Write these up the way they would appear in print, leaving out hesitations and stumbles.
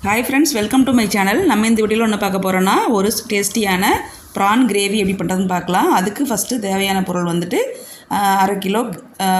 Hi friends, welcome to my channel. நம்ம இந்த வீடியோவில் ஒன்று பார்க்க போகிறோன்னா ஒரு டேஸ்டியான ப்ரான் கிரேவி எப்படி பண்ணுறதுன்னு பார்க்கலாம். அதுக்கு ஃபஸ்ட்டு தேவையான பொருள் வந்துட்டு 1/2 கிலோ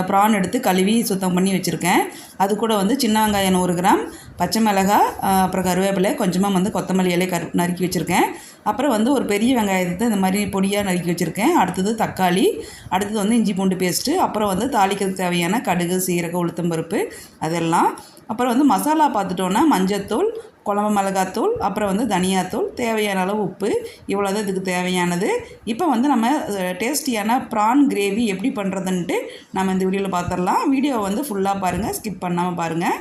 ப்ரான் எடுத்து கழுவி சுத்தம் பண்ணி வச்சுருக்கேன். அது கூட வந்து சின்ன வெங்காயம் 100 கிராம், பச்சை மிளகாய், அப்புறம் கருவேப்பிலை, கொஞ்சமாக வந்து கொத்தமல்லி இலை நறுக்கி வச்சுருக்கேன். அப்புறம் வந்து ஒரு பெரிய வெங்காயத்தை இந்த மாதிரி பொடியாக நறுக்கி வச்சுருக்கேன். அடுத்தது தக்காளி, அடுத்தது வந்து இஞ்சி பூண்டு பேஸ்ட்டு, அப்புறம் வந்து தாளிக்கிறதுக்கு தேவையான கடுகு, சீரகம், உளுத்தம்பருப்பு அதெல்லாம். அப்புறம் வந்து மசாலா பார்த்துட்டோன்னா மஞ்சத்தூள், குழம்பு மிளகாத்தூள், அப்புறம் வந்து தனியாத்தூள், தேவையான அளவு உப்பு, இவ்வளோ தான் இதுக்கு தேவையானது. இப்போ வந்து நம்ம டேஸ்டியான ப்ரான் கிரேவி எப்படி பண்ணுறதுன்ட்டு நம்ம இந்த வீடியோவில் பார்த்துடலாம். வீடியோவை வந்து ஃபுல்லாக பாருங்கள், ஸ்கிப் பண்ணாமல் பாருங்கள்.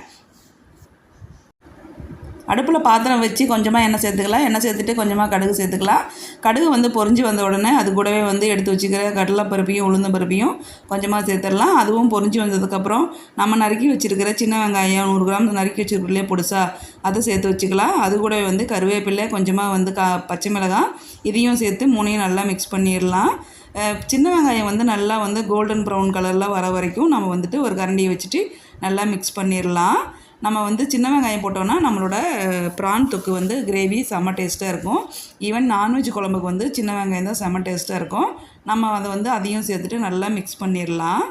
அடுப்பில் பாத்திரம் வச்சு கொஞ்சமாக எண்ணெய் சேர்த்துக்கலாம். எண்ணெய் சேர்த்துட்டு கொஞ்சமாக கடுகு சேர்த்துக்கலாம். கடுகு வந்து பொரிஞ்சு வந்த உடனே அது கூடவே வந்து எடுத்து வச்சுக்கிற கடலைப்பருப்பையும் உளுந்தம்பருப்பையும் கொஞ்சமாக சேர்த்துடலாம். அதுவும் பொரிஞ்சு வந்ததுக்கப்புறம் நம்ம நறுக்கி வச்சுருக்கிற சின்ன வெங்காயம் 100 கிராம் நறுக்கி வச்சுருக்கலையே பொடிசா, அதை சேர்த்து வச்சுக்கலாம். அது கூடவே வந்து கருவேப்பிலை, கொஞ்சமாக வந்து பச்சை மிளகாய், இதையும் சேர்த்து மூணையும் நல்லா மிக்ஸ் பண்ணிடலாம். சின்ன வெங்காயம் வந்து நல்லா வந்து கோல்டன் ப்ரௌன் கலரில் வர வரைக்கும் நம்ம வந்துட்டு ஒரு கரண்டியை வச்சுட்டு நல்லா மிக்ஸ் பண்ணிடலாம். நம்ம வந்து சின்ன வெங்காயம் போட்டோன்னா நம்மளோட ப்ரான் தொக்கு வந்து கிரேவி செம்ம டேஸ்ட்டாக இருக்கும். ஈவன் நான்வெஜ் குழம்புக்கு வந்து சின்ன வெங்காயம் தான் செம்ம டேஸ்ட்டாக இருக்கும். நம்ம அதை வந்து அதையும் சேர்த்துட்டு நல்லா மிக்ஸ் பண்ணிடலாம்.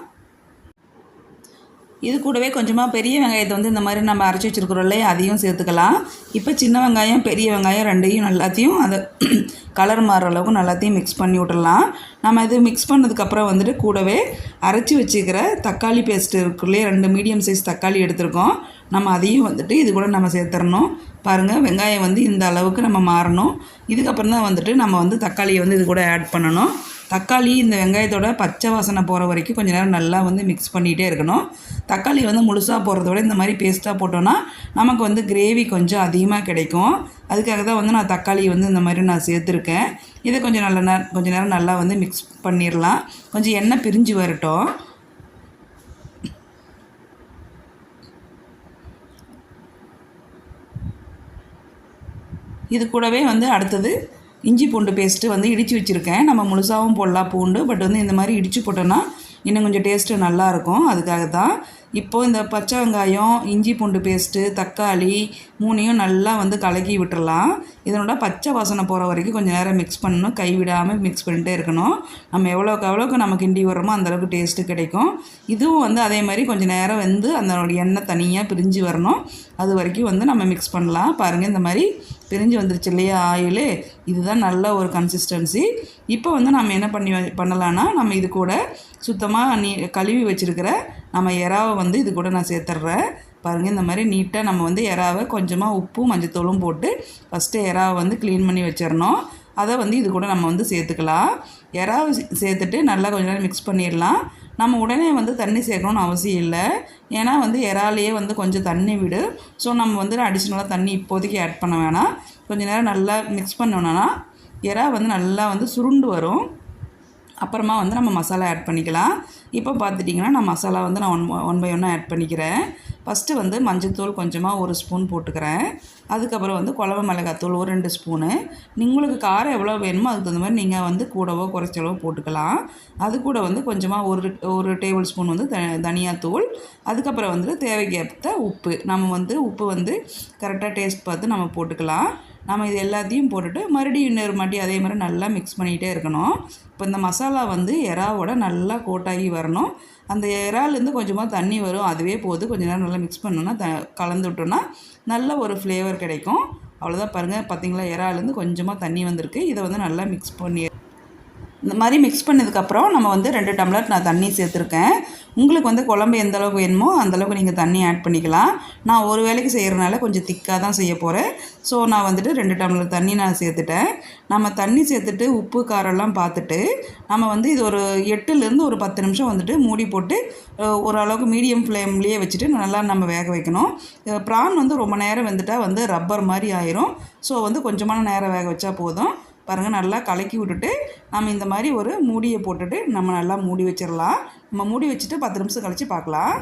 இது கூடவே கொஞ்சமாக பெரிய வெங்காயத்தை வந்து இந்த மாதிரி நம்ம அரைச்சி வச்சுருக்கிறோம்ல, அதையும் சேர்த்துக்கலாம். இப்போ சின்ன வெங்காயம் பெரிய வெங்காயம் ரெண்டையும் எல்லாத்தையும் அதை கலர் மாறுற அளவுக்கு எல்லாத்தையும் மிக்ஸ் பண்ணி விட்டுடலாம். நம்ம இது மிக்ஸ் பண்ணதுக்கப்புறம் வந்துட்டு கூடவே அரைச்சி வச்சுக்கிற தக்காளி பேஸ்ட்டு இருக்குள்ளே 2 மீடியம் சைஸ் தக்காளி எடுத்துருக்கோம். நம்ம அதையும் வந்துட்டு இது கூட நம்ம சேர்த்துடணும். பாருங்கள், வெங்காயம் வந்து இந்த அளவுக்கு நம்ம மாறணும். இதுக்கப்புறம் தான் வந்துட்டு நம்ம வந்து தக்காளியை வந்து இது கூட ஆட் பண்ணணும். தக்காளி இந்த வெங்காயத்தோட பச்சை வாசனை போகிற வரைக்கும் கொஞ்சம் நேரம் நல்லா வந்து மிக்ஸ் பண்ணிகிட்டே இருக்கணும். தக்காளி வந்து முழுசாக போடுறத விட இந்த மாதிரி பேஸ்ட்டாக போட்டோன்னா நமக்கு வந்து கிரேவி கொஞ்சம் அதிகமாக கிடைக்கும். அதுக்காக தான் வந்து நான் தக்காளி வந்து இந்த மாதிரி நான் சேர்த்துருக்கேன். இதை கொஞ்சம் கொஞ்சம் நேரம் நல்லா வந்து மிக்ஸ் பண்ணிடலாம். கொஞ்சம் எண்ணெய் பிரிஞ்சு வரட்டும். இது கூடவே வந்து அடுத்தது இஞ்சி பூண்டு பேஸ்ட்டு வந்து இடித்து வச்சுருக்கேன். நம்ம முழுசாகவும் போடலாம் பூண்டு, பட் வந்து இந்த மாதிரி இடித்து போட்டோன்னா இன்னும் கொஞ்சம் டேஸ்ட்டு நல்லாயிருக்கும். அதுக்காக தான் இப்போது இந்த பச்சை வெங்காயம், இஞ்சி பூண்டு பேஸ்ட்டு, தக்காளி மூணையும் நல்லா வந்து கலக்கி விட்டுறலாம். இதனோட பச்சை வாசனை போகிற வரைக்கும் கொஞ்சம் நேரம் மிக்ஸ் பண்ணணும். கைவிடாமல் மிக்ஸ் பண்ணிட்டே இருக்கணும். நம்ம எவ்வளோக்கு நம்ம கிண்டி வர்றோமோ அந்தளவுக்கு டேஸ்ட்டு கிடைக்கும். இதுவும் வந்து அதே மாதிரி கொஞ்சம் நேரம் வந்து அதனோட எண்ணெய் தனியாக பிரிஞ்சு வரணும். அது வரைக்கும் வந்து நம்ம மிக்ஸ் பண்ணலாம். பாருங்கள், இந்த மாதிரி பிரிஞ்சு வந்துருச்சு இல்லையா ஆயிலு, இதுதான் நல்ல ஒரு கன்சிஸ்டன்சி. இப்போ வந்து நம்ம என்ன பண்ணலான்னா நம்ம இது கூட சுத்தமாக கழுவி வச்சுருக்கிற நம்ம எறாவை வந்து இது கூட நான் சேர்த்துட்றேன். பாருங்கள், இந்த மாதிரி நீட்டாக நம்ம வந்து எறாவை கொஞ்சமாக உப்பும் மஞ்சத்தூளும் போட்டு ஃபஸ்ட்டு எறாவை வந்து க்ளீன் பண்ணி வச்சிடணும். அதை வந்து இது கூட நம்ம வந்து சேர்த்துக்கலாம். எறாவை சேர்த்துட்டு நல்லா கொஞ்சம் நேரம் மிக்ஸ் பண்ணிடலாம். நம்ம உடனே வந்து தண்ணி சேர்க்கணும்னு அவசியம் இல்லை. ஏன்னா வந்து எறாலையே வந்து கொஞ்சம் தண்ணி விடு. ஸோ நம்ம வந்து அடிஷ்னலாக தண்ணி இப்போதைக்கு ஆட் பண்ண வேணாம். கொஞ்சம் நேரம் நல்லா மிக்ஸ் பண்ணோன்னா எறா வந்து நல்லா வந்து சுருண்டு வரும். அப்புறமா வந்து நம்ம மசாலா ஆட் பண்ணிக்கலாம். இப்போ பார்த்துட்டிங்கன்னா நான் மசாலா வந்து நான் ஒன் பை ஒன்னாக ஆட் பண்ணிக்கிறேன். ஃபஸ்ட்டு வந்து மஞ்சத்தூள் கொஞ்சமாக 1 ஸ்பூன் போட்டுக்கிறேன். அதுக்கப்புறம் வந்து குழம்பு மிளகாத்தூள் ஒரு 2 ஸ்பூனு. உங்களுக்கு காரம் எவ்வளோ வேணுமோ அதுக்கு தகுந்த மாதிரி நீங்கள் வந்து கூடவோ குறைச்சளவோ போட்டுக்கலாம். அது கூட வந்து கொஞ்சமாக ஒரு டேபிள் ஸ்பூன் வந்து தனியாத்தூள். அதுக்கப்புறம் வந்து தேவைக்கேற்ற உப்பு. நம்ம வந்து உப்பு வந்து கரெக்டாக டேஸ்ட் பார்த்து நம்ம போட்டுக்கலாம். நம்ம இது எல்லாத்தையும் போட்டுட்டு மறுபடியும் இன்னொரு மாட்டி அதே மாதிரி நல்லா மிக்ஸ் பண்ணிகிட்டே இருக்கணும். இப்போ இந்த மசாலா வந்து எறாவோட நல்லா கோட்டாகி வரணும். அந்த எறாலேருந்து கொஞ்சமாக தண்ணி வரும், அதுவே போது. கொஞ்சம் நேரம் நல்லா மிக்ஸ் பண்ணோன்னா கலந்து விட்டோன்னா நல்ல ஒரு ஃப்ளேவர் கிடைக்கும். அவ்வளோதான். பாருங்கள், பார்த்திங்களா, எறாலேருந்து கொஞ்சமாக தண்ணி வந்திருக்கு. இதை வந்து நல்லா மிக்ஸ் பண்ணி இந்த மாதிரி மிக்ஸ் பண்ணதுக்கப்புறம் நம்ம வந்து 2 டம்ளர் நான் தண்ணி சேர்த்துருக்கேன். உங்களுக்கு வந்து குழம்பு எந்த அளவுக்கு வேணுமோ அந்தளவுக்கு நீங்கள் தண்ணி ஆட் பண்ணிக்கலாம். நான் ஒரு வேளைக்கு செய்கிறனால கொஞ்சம் திக்காக தான் செய்ய போகிறேன். ஸோ நான் வந்துட்டு 2 டம்ளர் தண்ணி நான் சேர்த்துட்டேன். நம்ம தண்ணி சேர்த்துட்டு உப்பு காரெல்லாம் பார்த்துட்டு நம்ம வந்து இது ஒரு 8லேருந்து ஒரு 10 நிமிஷம் வந்துட்டு மூடி போட்டு ஓரளவுக்கு மீடியம் ஃப்ளேம்லேயே வச்சுட்டு நல்லா நம்ம வேக வைக்கணும். ப்ரான் வந்து ரொம்ப நேரம் வெந்துட்டால் வந்து ரப்பர் மாதிரி ஆயிரும். ஸோ வந்து கொஞ்சமான நேரம் வேக வச்சா போதும். பாருங்கள், நல்லா கலக்கி விட்டுட்டு நம்ம இந்த மாதிரி ஒரு மூடியை போட்டுட்டு நம்ம நல்லா மூடி வச்சிடலாம். நம்ம மூடி வச்சுட்டு 10 நிமிஷம் கழித்து பார்க்கலாம்.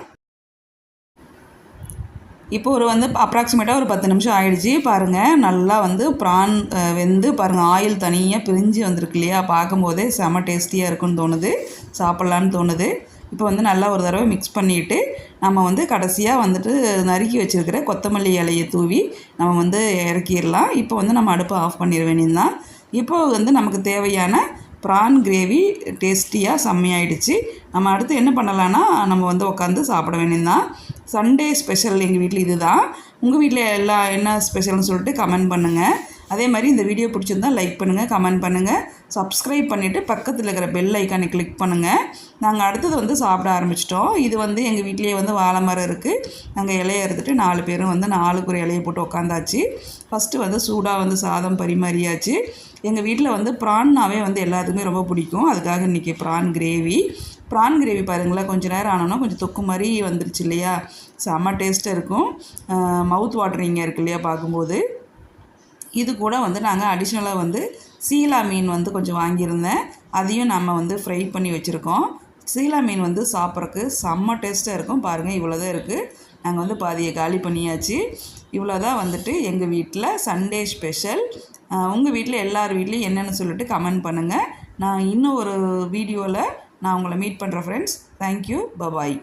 இப்போ ஒரு வந்து அப்ராக்சிமேட்டாக ஒரு 10 நிமிஷம் ஆகிடுச்சி. பாருங்கள், நல்லா வந்து ப்ரான் வெந்து பாருங்கள் ஆயில் தனியாக பிரிஞ்சு வந்திருக்கு இல்லையா. பார்க்கும்போதே செம டேஸ்டியாக இருக்குன்னு தோணுது, சாப்பிட்லான்னு தோணுது. இப்போ வந்து நல்லா ஒரு தடவை மிக்ஸ் பண்ணிவிட்டு நம்ம வந்து கடைசியாக வந்துட்டு நறுக்கி வச்சுருக்கிற கொத்தமல்லி இலையை தூவி நம்ம வந்து இறக்கிடலாம். இப்போ வந்து நம்ம அடுப்பை ஆஃப் பண்ணிட வேண்டியதுதான். இப்போ வந்து நமக்கு தேவையான ப்ரான் கிரேவி டேஸ்டியாக செம்மையாயிடுச்சு. நம்ம அடுத்து என்ன பண்ணலான்னா நம்ம வந்து உட்காந்து சாப்பிட வேண்டியதுதான். சண்டே ஸ்பெஷல் எங்கள் வீட்டில் இது தான். உங்கள் வீட்டில் என்ன ஸ்பெஷல்னு சொல்லிட்டு கமெண்ட் பண்ணுங்கள். அதே மாதிரி இந்த வீடியோ பிடிச்சிருந்தா லைக் பண்ணுங்கள், கமெண்ட் பண்ணுங்கள், சப்ஸ்கிரைப் பண்ணிவிட்டு பக்கத்தில் இருக்கிற பெல் ஐக்கானை கிளிக் பண்ணுங்கள். நாங்கள் அடுத்தது வந்து சாப்பிட ஆரம்பிச்சிட்டோம். இது வந்து எங்கள் வீட்லேயே வந்து வாழை மரம் இருக்குது. நாங்கள் இலையை எடுத்துகிட்டு 4 பேரும் வந்து 4க்கு ஒரு இலையை போட்டு உட்காந்தாச்சு. ஃபஸ்ட்டு வந்து சூடாக வந்து சாதம் பரிமாறியாச்சு. எங்கள் வீட்டில் வந்து ப்ரான்னாவே வந்து எல்லாத்துக்குமே ரொம்ப பிடிக்கும். அதுக்காக இன்றைக்கி ப்ரான் கிரேவி பாருங்களேன். கொஞ்சம் நேரம் ஆனோன்னா கொஞ்சம் தொக்கு மாதிரி வந்துருச்சு இல்லையா, செம்ம டேஸ்ட்டாக இருக்கும். மவுத் வாட்டரிங்காக இருக்கு இல்லையா பார்க்கும்போது. இது கூட வந்து நாங்கள் அடிஷ்னலாக வந்து சீலா மீன் வந்து கொஞ்சம் வாங்கியிருந்தேன். அதையும் நம்ம வந்து ஃப்ரை பண்ணி வச்சுருக்கோம். சீலா மீன் வந்து சாப்பிட்றக்கு செம்ம டேஸ்ட்டாக இருக்கும். பாருங்கள், இவ்வளோ தான் இருக்குது. நாங்கள் வந்து பாதியை காலி பண்ணியாச்சு. இவ்வளோ தான் வந்துட்டு எங்கள் வீட்டில் சண்டே ஸ்பெஷல். உங்கள் வீட்டில் எல்லார் வீட்லேயும் என்னென்னு சொல்லிட்டு கமெண்ட் பண்ணுங்கள். நான் இன்னும் ஒரு வீடியோவில் நான் உங்களை மீட் பண்ணுறேன் ஃப்ரெண்ட்ஸ். Thank you, bye bye.